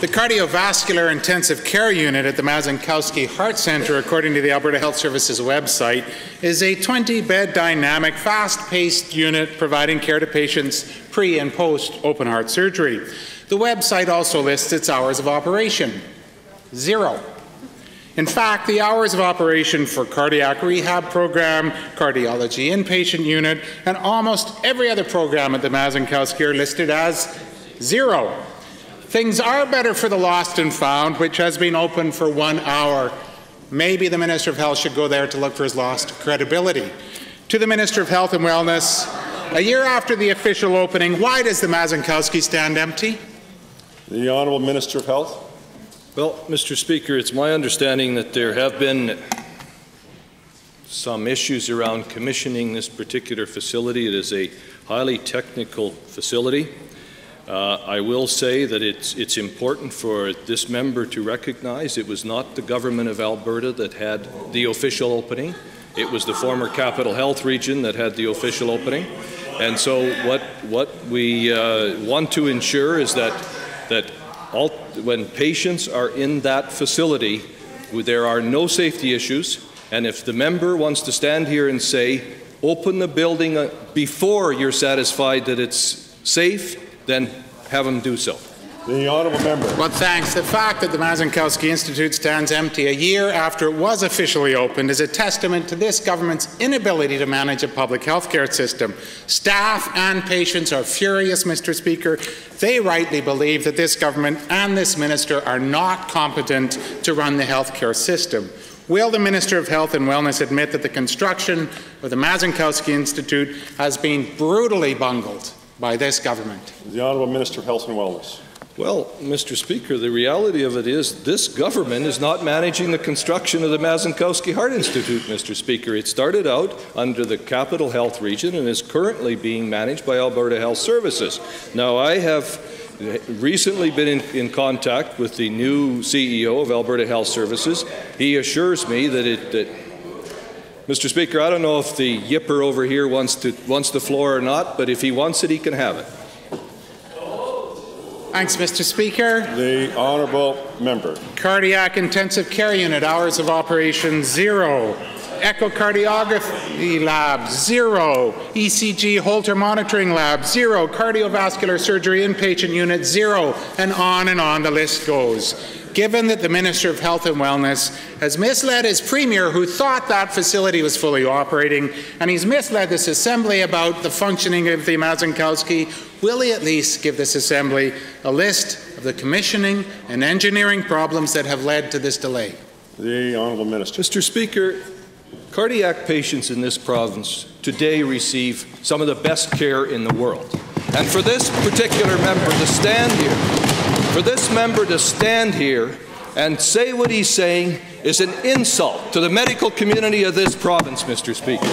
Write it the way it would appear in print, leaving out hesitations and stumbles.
The cardiovascular intensive care unit at the Mazankowski Heart Centre, according to the Alberta Health Services website, is a 20-bed dynamic, fast-paced unit providing care to patients pre- and post-open heart surgery. The website also lists its hours of operation: 0. In fact, the hours of operation for cardiac rehab program, cardiology inpatient unit, and almost every other program at the Mazankowski are listed as 0. Things are better for the Lost and Found, which has been open for 1 hour. Maybe the Minister of Health should go there to look for his lost credibility. To the Minister of Health and Wellness, a year after the official opening, why does the Mazankowski stand empty? The Honourable Minister of Health. Well, Mr. Speaker, it's my understanding that there have been some issues around commissioning this particular facility. It is a highly technical facility. I will say that it's important for this member to recognize it was not the government of Alberta that had the official opening. It was the former Capital Health Region that had the official opening. And so what we want to ensure is that when patients are in that facility, there are no safety issues. And if the member wants to stand here and say, open the building before you're satisfied that it's safe, then have them do so. The Honourable Member. Well, thanks. The fact that the Mazankowski Institute stands empty a year after it was officially opened is a testament to this government's inability to manage a public health care system. Staff and patients are furious, Mr. Speaker. They rightly believe that this government and this minister are not competent to run the health care system. Will the Minister of Health and Wellness admit that the construction of the Mazankowski Institute has been brutally bungled by this government? The Honourable Minister of Health and Wellness. Well, Mr. Speaker, the reality of it is this government is not managing the construction of the Mazankowski Heart Institute, Mr. Speaker. It started out under the Capital Health Region and is currently being managed by Alberta Health Services. Now, I have recently been in contact with the new CEO of Alberta Health Services. He assures me that Mr. Speaker, I don't know if the yipper over here wants the floor or not, but if he wants it, he can have it. Thanks, Mr. Speaker. The Honourable Member. Cardiac Intensive Care Unit, hours of operation 0. Echocardiography lab 0. ECG Holter monitoring lab 0. Cardiovascular surgery inpatient unit 0. And on the list goes. Given that the Minister of Health and Wellness has misled his Premier, who thought that facility was fully operating, and he's misled this Assembly about the functioning of the Mazankowski, will he at least give this Assembly a list of the commissioning and engineering problems that have led to this delay? The Honourable Minister. Mr. Speaker, cardiac patients in this province today receive some of the best care in the world. And for this particular member to stand here, and say what he's saying is an insult to the medical community of this province, Mr. Speaker.